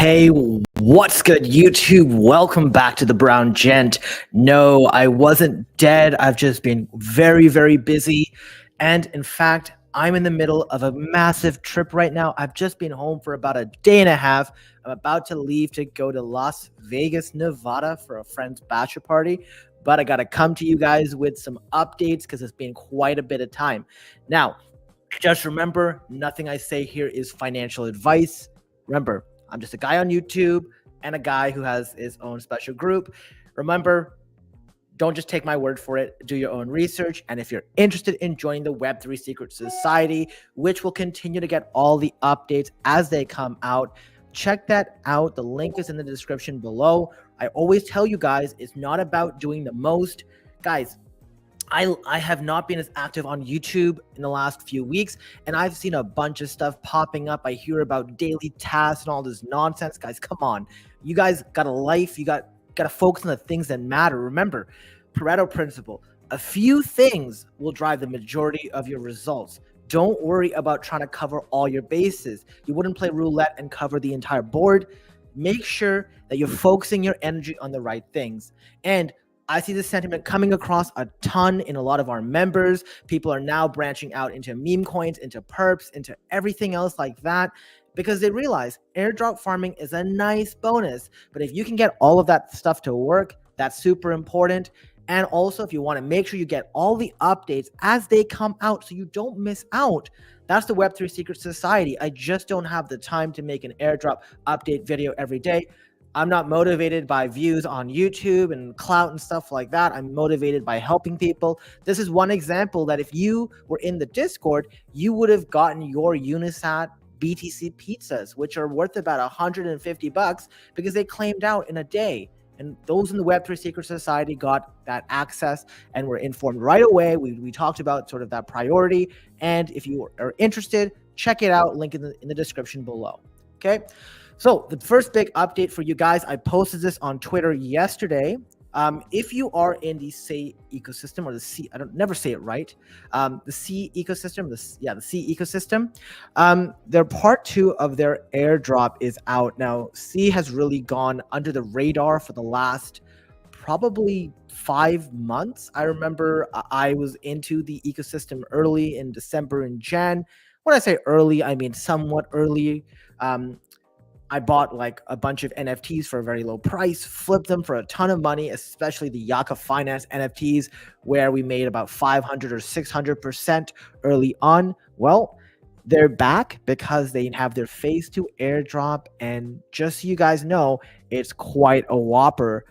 Hey, what's good, YouTube? Welcome back to the Brown Gent. No, I wasn't dead. I've just been very, very busy. And in fact, I'm in the middle of a massive trip right now. I've just been home for about a day and a half. I'm about to leave to go to Las Vegas, Nevada for a friend's bachelor party. But I got to come to you guys with some updates because it's been quite a bit of time. Now, just remember, nothing I say here is financial advice. Remember, I'm just a guy on YouTube and a guy who has his own special group. Remember, don't just take my word for it. Do your own research. And if you're interested in joining the Web3 Secret Society, which will continue to get all the updates as they come out, check that out. The link is in the description below. I always tell you guys, it's not about doing the most. Guys, I have not been as active on YouTube in the last few weeks, and I've seen a bunch of stuff popping up. I hear about daily tasks and all this nonsense. Guys, come on. You guys got a life. You got to focus on the things that matter. Remember, Pareto principle. A few things will drive the majority of your results. Don't worry about trying to cover all your bases. You wouldn't play roulette and cover the entire board. Make sure that you're focusing your energy on the right things. And I see this sentiment coming across a ton in a lot of our members. People are now branching out into meme coins, into perps, into everything else like that, because they realize airdrop farming is a nice bonus. But if you can get all of that stuff to work, that's super important. And also, if you want to make sure you get all the updates as they come out so you don't miss out, that's the Web3 Secret Society. I just don't have the time to make an airdrop update video every day. I'm not motivated by views on YouTube and clout and stuff like that. I'm motivated by helping people. This is one example that if you were in the Discord, you would have gotten your Unisat BTC pizzas, which are worth about $150 because they claimed out in a day. And those in the Web3 Secret Society got that access and were informed right away. We talked about sort of that priority. And if you are interested, check it out. Link in the description below. Okay. So the first big update for you guys, I posted this on Twitter yesterday. If you are in the SEI ecosystem, or the C, I don't never say it right, the C ecosystem, the C ecosystem, their part 2 of their airdrop is out. Now, C has really gone under the radar for the last probably 5 months. I remember I was into the ecosystem early in December and Jan. When I say early, I mean somewhat early. I bought like a bunch of NFTs for a very low price, flipped them for a ton of money, especially the Yaka Finance NFTs, where we made about 500 or 600% early on. Well, they're back because they have their phase 2 airdrop. And just so you guys know, it's quite a whopper.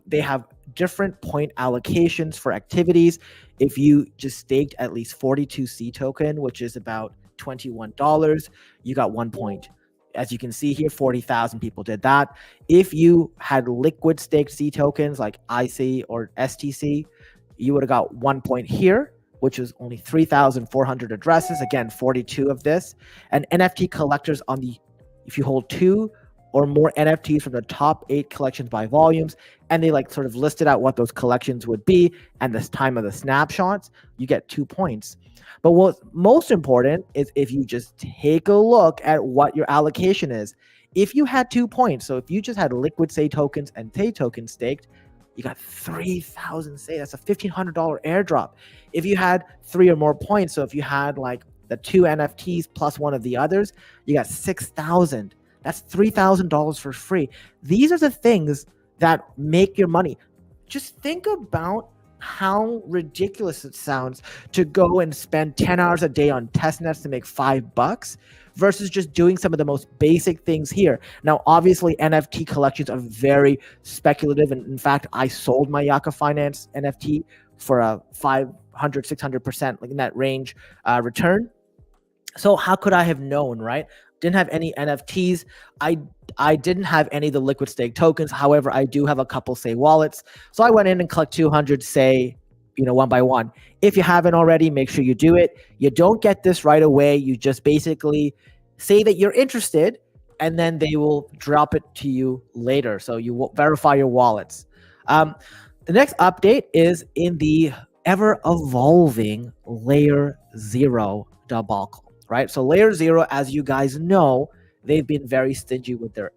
They have different point allocations for activities. If you just staked at least 42 C token, which is about $21, you got 1 point. As you can see here, 40,000 people did that. If you had liquid staked C tokens like IC or STC, you would have got 1 point here, which is only 3,400 addresses. Again, 42 of this. And NFT collectors on the, if you hold 2 or more NFTs from the top 8 collections by volumes, and they like sort of listed out what those collections would be and the time of the snapshots, you get 2 points. But what's most important is if you just take a look at what your allocation is. If you had 2 points, so if you just had liquid SEI tokens and SEI tokens staked, you got 3,000 SEI. That's a $1,500 airdrop. If you had 3 or more points, so if you had like the 2 NFTs plus one of the others, you got 6,000. That's $3,000 for free. These are the things that make your money. Just think about how ridiculous it sounds to go and spend 10 hours a day on testnets to make $5 versus just doing some of the most basic things here. Now, obviously, NFT collections are very speculative. And in fact, I sold my Yaka Finance NFT for a 500, 600%, like in that range return. So how could I have known, right? Didn't have any NFTs. I didn't have any of the liquid stake tokens. However, I do have a couple SEI wallets. So I went in and collected 200 SEI, one by one. If you haven't already, make sure you do it. You don't get this right away. You just basically say that you're interested, and then they will drop it to you later. So you will verify your wallets. The next update is in the ever-evolving Layer 0 debacle. Right? So Layer 0, as you guys know, they've been very stingy with their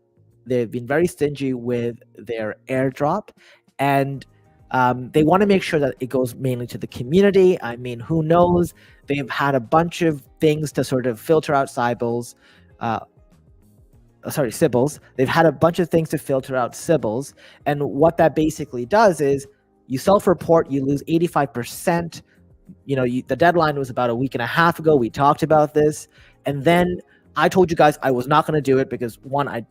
They've been very stingy with their airdrop, and they want to make sure that it goes mainly to the community. I mean, who knows? They've had a bunch of things to sort of filter out Sybils. They've had a bunch of things to filter out Sybils. And what that basically does is you self-report, you lose 85%. The deadline was about a week and a half ago. We talked about this. And then I told you guys I was not going to do it because one, I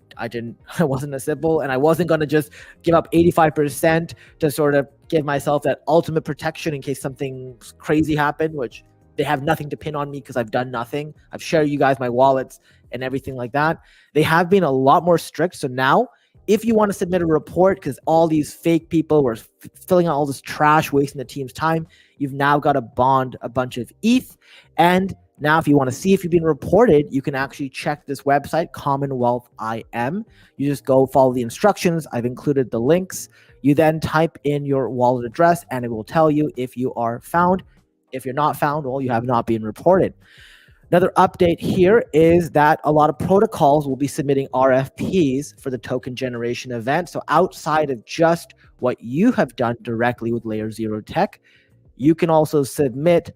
wasn't a Sybil, and I wasn't going to just give up 85% to sort of give myself that ultimate protection in case something crazy happened, which they have nothing to pin on me because I've done nothing. I've shared you guys my wallets and everything like that. They have been a lot more strict. So now if you want to submit a report because all these fake people were filling out all this trash, wasting the team's time, you've now got to bond a bunch of ETH. And now if you want to see if you've been reported, you can actually check this website, Commonwealth IM. You just go follow the instructions. I've included the links. You then type in your wallet address and it will tell you if you are found. If you're not found, well, you have not been reported. Another update here is that a lot of protocols will be submitting RFPs for the token generation event. So outside of just what you have done directly with Layer 0 Tech, you can also submit,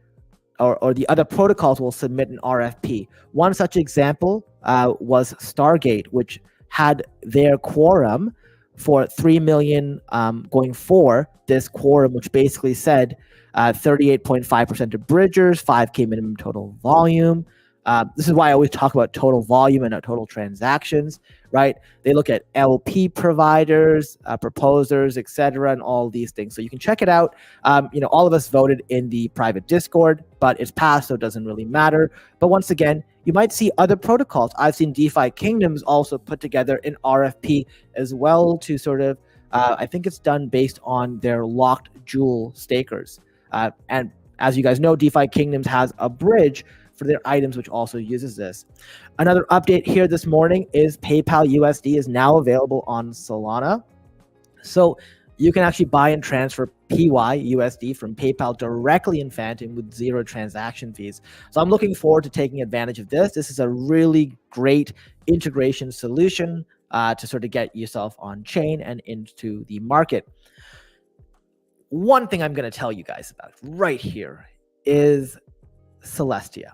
or the other protocols will submit an RFP. One such example was Stargate, which had their quorum for 3 million going for this quorum, which basically said 38.5% of bridgers, 5K minimum total volume. This is why I always talk about total volume and not total transactions, right? They look at LP providers, proposers, etc., and all these things. So you can check it out. All of us voted in the private Discord, but it's passed, so it doesn't really matter. But once again, you might see other protocols. I've seen DeFi Kingdoms also put together an RFP as well to sort of, I think it's done based on their locked jewel stakers. And as you guys know, DeFi Kingdoms has a bridge for their items, which also uses this. Another update here this morning is PayPal USD is now available on Solana. So you can actually buy and transfer PY USD from PayPal directly in Phantom with 0 transaction fees. So I'm looking forward to taking advantage of this. This is a really great integration solution to sort of get yourself on chain and into the market. One thing I'm going to tell you guys about right here is Celestia.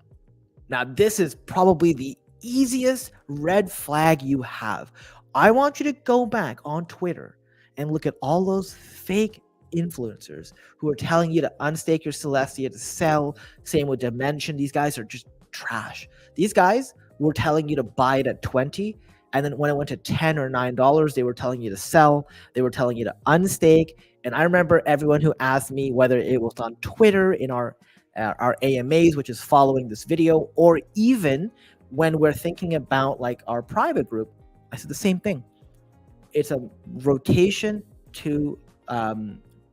Now, this is probably the easiest red flag you have. I want you to go back on Twitter and look at all those fake influencers who are telling you to unstake your Celestia to sell. Same with Dimension. These guys are just trash. These guys were telling you to buy it at 20. And then when it went to $10 or $9, they were telling you to sell. They were telling you to unstake. And I remember everyone who asked me whether it was on Twitter in our AMAs, which is following this video, or even when we're thinking about like our private group, I said the same thing. It's a rotation to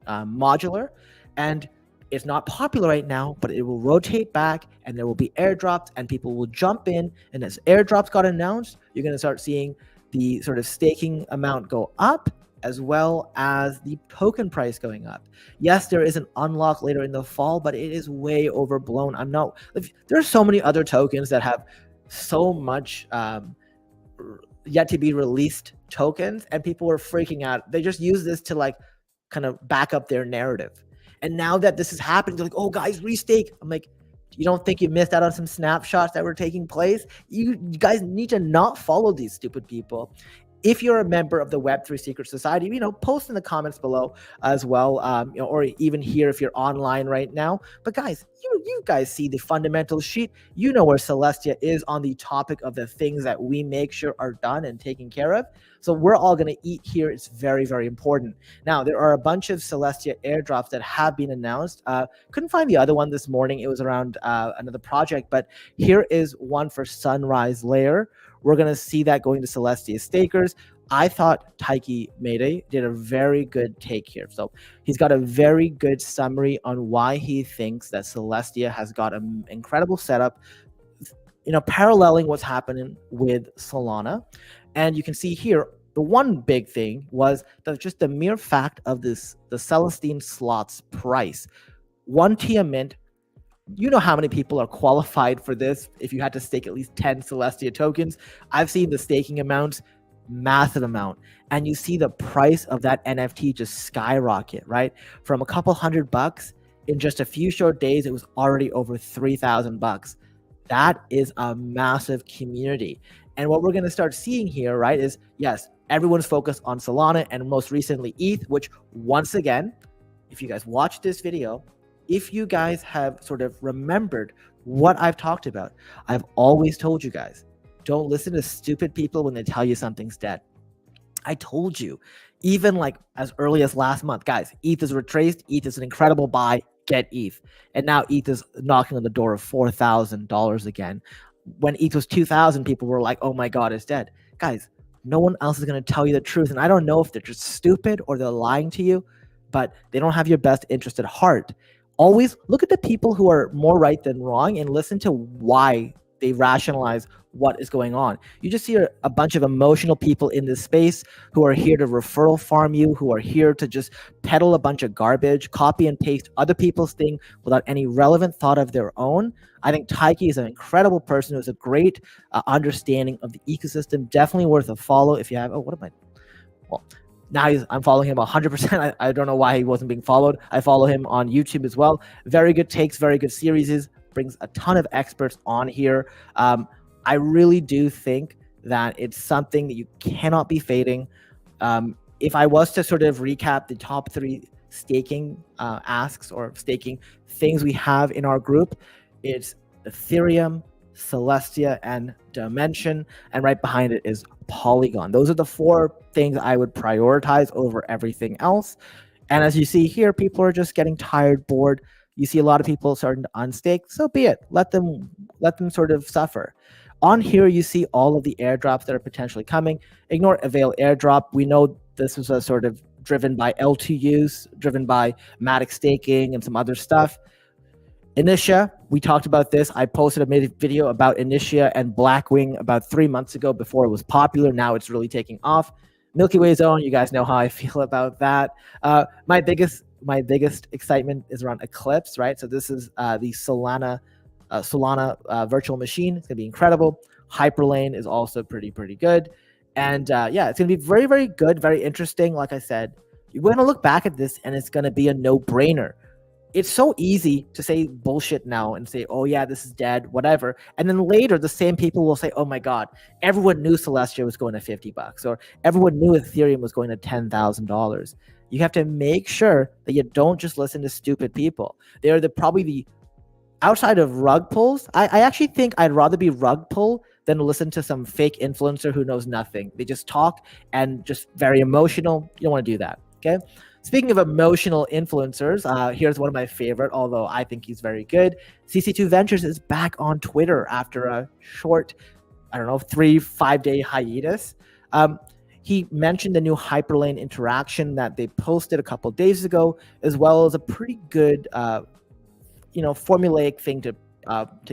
modular, and it's not popular right now, but it will rotate back and there will be airdrops and people will jump in. And as airdrops got announced, you're going to start seeing the sort of staking amount go up, as well as the token price going up. Yes, there is an unlock later in the fall, but it is way overblown. There are so many other tokens that have so much yet to be released tokens, and people were freaking out. They just use this to like kind of back up their narrative. And now that this is happening, they're like, oh guys, restake. I'm like, you don't think you missed out on some snapshots that were taking place? You guys need to not follow these stupid people. If you're a member of the Web3 Secret Society, post in the comments below as well, or even here if you're online right now. But guys, you guys see the fundamental sheet. You know where Celestia is on the topic of the things that we make sure are done and taken care of. So we're all going to eat here. It's very, very important. Now, there are a bunch of Celestia airdrops that have been announced. Couldn't find the other one this morning. It was around another project, but here is one for Sunrise Layer. We're going to see that going to Celestia stakers. I thought Taiki Mayday did a very good take here. So he's got a very good summary on why he thinks that Celestia has got an incredible setup, paralleling what's happening with Solana. And you can see here, the one big thing was just the mere fact of the Celestine slots price. 1 TIA mint. You know how many people are qualified for this if you had to stake at least 10 Celestia tokens. I've seen the staking amounts massive amount. And you see the price of that NFT just skyrocket, right? From a couple $100 in just a few short days, it was already over $3,000. That is a massive community. And what we're going to start seeing here, right, is yes, everyone's focused on Solana and most recently ETH, which once again, if you guys watch this video, if you guys have sort of remembered what I've talked about, I've always told you guys, don't listen to stupid people when they tell you something's dead. I told you, even like as early as last month, guys, ETH is retraced. ETH is an incredible buy. Get ETH. And now ETH is knocking on the door of $4,000 again. When ETH was 2,000, people were like, oh my God, it's dead. Guys, no one else is going to tell you the truth. And I don't know if they're just stupid or they're lying to you, but they don't have your best interest at heart. Always look at the people who are more right than wrong and listen to why they rationalize what is going on. You just see a bunch of emotional people in this space who are here to referral farm you, who are here to just peddle a bunch of garbage, copy and paste other people's thing without any relevant thought of their own. I think Taiki is an incredible person who has a great understanding of the ecosystem. Definitely worth a follow if you have. Oh, what am I? Well, now I'm following him 100%. I don't know why he wasn't being followed. I follow him on YouTube as well. Very good takes, very good series. Brings a ton of experts on here. I really do think that it's something that you cannot be fading. If I was to sort of recap the top 3 staking asks or staking things we have in our group, it's Ethereum, Celestia, and Dimension, and right behind it is Polygon. Those are the 4 things I would prioritize over everything else. And as you see here, people are just getting tired, bored. You see a lot of people starting to unstake, so be it. Let them sort of suffer. On here, you see all of the airdrops that are potentially coming. Ignore Avail airdrop. We know this was a sort of driven by L2Us, driven by Matic staking and some other stuff. Initia, we talked about this. I posted a video about Initia and Blackwing about 3 months ago before it was popular. Now it's really taking off. Milky Way Zone, you guys know how I feel about that. My biggest excitement is around Eclipse, right? So this is the Solana virtual machine. It's gonna be incredible. Hyperlane is also pretty good. And yeah, it's gonna be very, very good, very interesting. Like I said, you're gonna look back at this and it's gonna be a no-brainer. It's so easy to say bullshit now and say, oh yeah, this is dead, whatever. And then later, the same people will say, oh my God, everyone knew Celestia was going to $50, or everyone knew Ethereum was going to $10,000. You have to make sure that you don't just listen to stupid people. They're probably the outside of rug pulls. I actually think I'd rather be rug pull than listen to some fake influencer who knows nothing. They just talk and just very emotional. You don't want to do that, okay? Speaking of emotional influencers, here's one of my favorite, although I think he's very good. CC2 Ventures is back on Twitter after a short, 3-5 day hiatus. He mentioned the new Hyperlane interaction that they posted a couple days ago, as well as a pretty good, formulaic thing to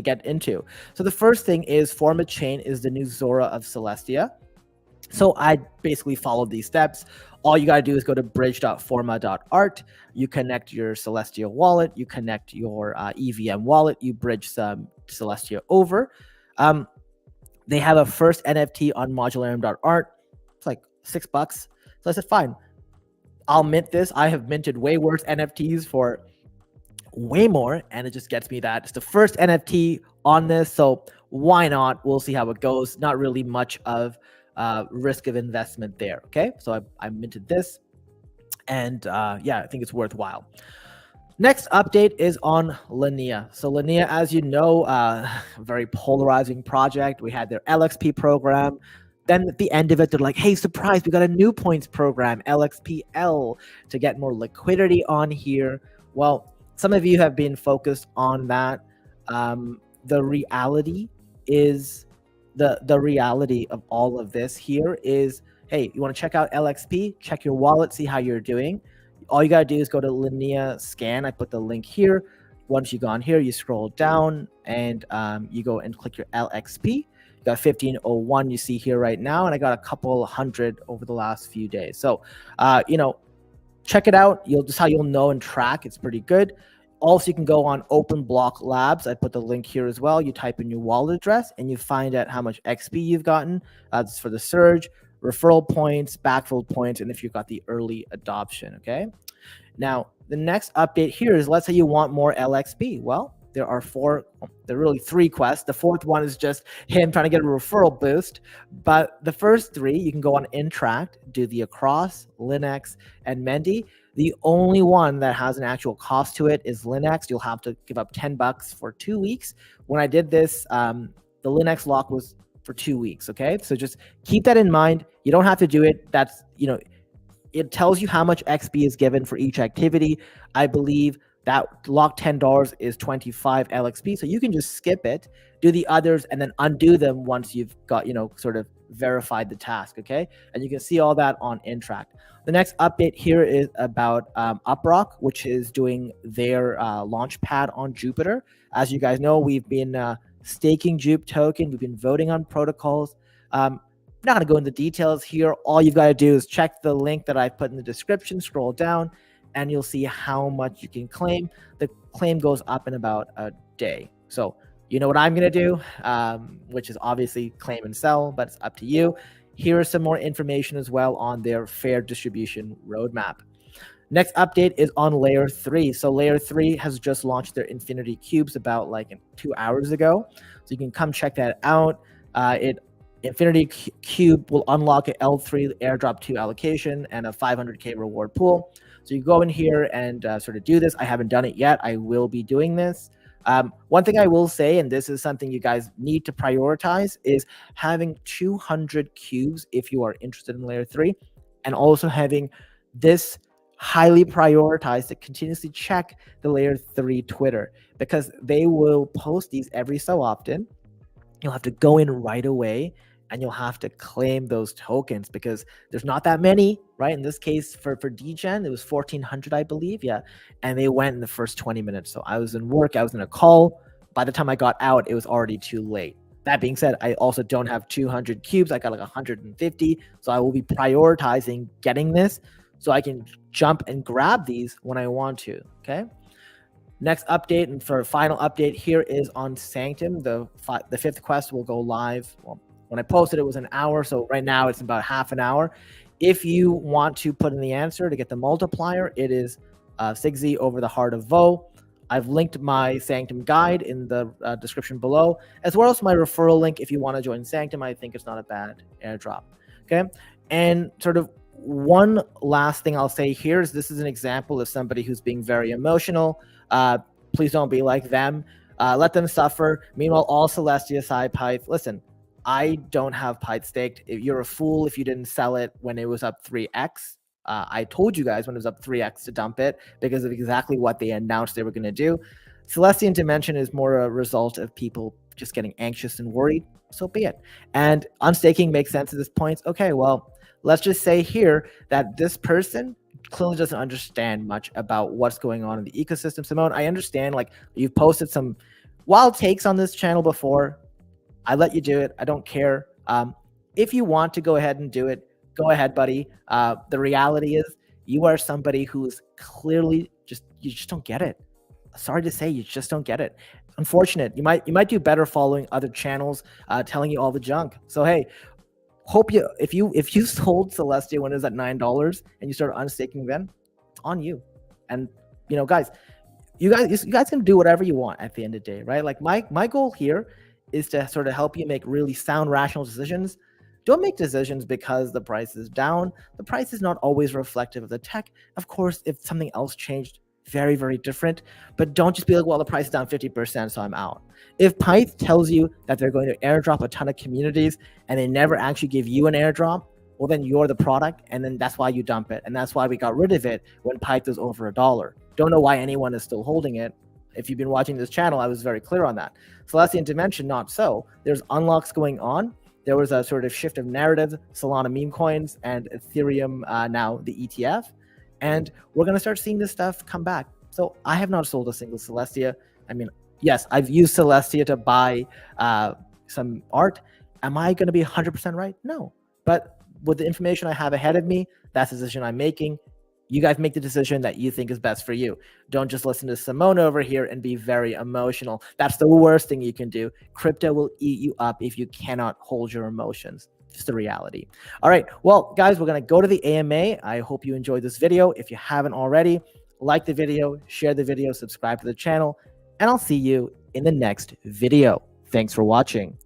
get into. So the first thing is Forma Chain is the new Zora of Celestia. So I basically followed these steps. All you got to do is go to bridge.forma.art. You connect your Celestia wallet. You connect your EVM wallet. You bridge some Celestia over. They have a first NFT on modularium.art. It's like $6. So I said, fine, I'll mint this. I have minted way worse NFTs for way more, and it just gets me that it's the first NFT on this. So why not? We'll see how it goes. Not really much of risk of investment there. Okay, so I minted this, and yeah, I think it's worthwhile. Next update is on Linea. So Linea, as you know, very polarizing project. We had their LXP program. Then at the end of it, they're like, hey, surprise, we got a new points program, LXPL, to get more liquidity on here. Well, some of you have been focused on that. The reality is, the reality of all of this here is, hey, you want to check out LXP, check your wallet, see how you're doing. All you got to do is go to Linea scan. I put the link here. Once you go on here, you scroll down and you go and click your LXP. You got 1501 you see here right now, and I got a couple hundred over the last few days. So, check it out. Just how you'll know and track. It's pretty good. Also, you can go on Open Block Labs. I put the link here as well. You type in your wallet address and you find out how much XP you've gotten. That's for the surge. referral points, backfill points, and if you've got the early adoption, okay? Now, the next update here is, let's say you want more LXP. Well, there are really three quests. The fourth one is just him trying to get a referral boost. But the first three, you can go on Interact, do the Across, Linux, and Mendy. The only one that has an actual cost to it is Linux. You'll have to give up $10 for 2 weeks. When I did this, the Linux lock was for 2 weeks, okay? So just keep that in mind. You don't have to do it. That's, it tells you how much XP is given for each activity. I believe that lock $10 is 25 LXP. So you can just skip it, do the others, and then undo them once you've got, sort of verified the task, okay? And you can see all that on Interact. The next update here is about Uprock, which is doing their launchpad on Jupiter. As you guys know, we've been staking Jupe token. We've been voting on protocols. I'm not going to go into details here. All you've got to do is check the link that I put in the description, scroll down, and you'll see how much you can claim. The claim goes up in about a day. So you know what I'm going to do, which is obviously claim and sell, but it's up to you. Here is some more information as well on their fair distribution roadmap. Next update is on Layer 3. So Layer 3 has just launched their Infinity Cubes about 2 hours ago. So you can come check that out. Infinity Cube will unlock an L3 Airdrop 2 allocation and a 500K reward pool. So you go in here and sort of do this. I haven't done it yet. I will be doing this. One thing I will say, and this is something you guys need to prioritize, is having 200 cubes if you are interested in Layer 3, and also having this highly prioritized to continuously check the Layer 3 Twitter, because they will post these every so often. You'll have to go in right away and you'll have to claim those tokens because there's not that many, right? In this case, for DGen, it was 1,400, I believe. Yeah. And they went in the first 20 minutes. So I was in work, I was in a call. By the time I got out, it was already too late. That being said, I also don't have 200 cubes. I got 150. So I will be prioritizing getting this so I can jump and grab these when I want to, okay? Next update, and for a final update here, is on Sanctum. The fifth quest will go live. Well, when I posted, it was an hour. So right now it's about half an hour. If you want to put in the answer to get the multiplier, it is Sigzy over the Heart of Vo. I've linked my Sanctum guide in the description below, as well as my referral link if you want to join Sanctum. I think it's not a bad airdrop. Okay. And sort of one last thing I'll say here is this is an example of somebody who's being very emotional. Please don't be like them. Let them suffer. Meanwhile, all Celestia side Pyth. Listen, I don't have Pyth staked. You're a fool if you didn't sell it when it was up 3x. I told you guys when it was up 3x to dump it because of exactly what they announced they were going to do. Celestian Dimension is more a result of people just getting anxious and worried. So be it. And unstaking makes sense at this point. Okay, well, let's just say here that this person clearly doesn't understand much about what's going on in the ecosystem. Simone, I understand, like, you've posted some wild takes on this channel before. I let you do it. I don't care. If you want to go ahead and do it, go ahead, buddy. The reality is you are somebody who's clearly you just don't get it. Sorry to say, you just don't get it. Unfortunate. You might do better following other channels telling you all the junk. So hey, hope if you sold Celestia when it was at $9 and you started unstaking then, it's on you. And guys, you guys can do whatever you want at the end of the day, right? Like my goal here is to sort of help you make really sound, rational decisions. Don't make decisions because the price is down. The price is not always reflective of the tech. Of course, if something else changed, very, very different. But don't just be like, well, the price is down 50%, so I'm out. If Pyth tells you that they're going to airdrop a ton of communities and they never actually give you an airdrop, well, then you're the product, and then that's why you dump it. And that's why we got rid of it when Pyth was over $1. Don't know why anyone is still holding it. If you've been watching this channel, I was very clear on that. Celestian Dimension, not so. There's unlocks going on. There was a sort of shift of narrative, Solana meme coins and Ethereum, now the ETF. And we're going to start seeing this stuff come back. So I have not sold a single Celestia. I mean, yes, I've used Celestia to buy some art. Am I going to be 100% right? No. But with the information I have ahead of me, that's the decision I'm making. You guys make the decision that you think is best for you. Don't just listen to Simone over here and be very emotional. That's the worst thing you can do. Crypto will eat you up if you cannot hold your emotions. Just the reality. All right. Well, guys, we're going to go to the AMA. I hope you enjoyed this video. If you haven't already, like the video, share the video, subscribe to the channel, and I'll see you in the next video. Thanks for watching.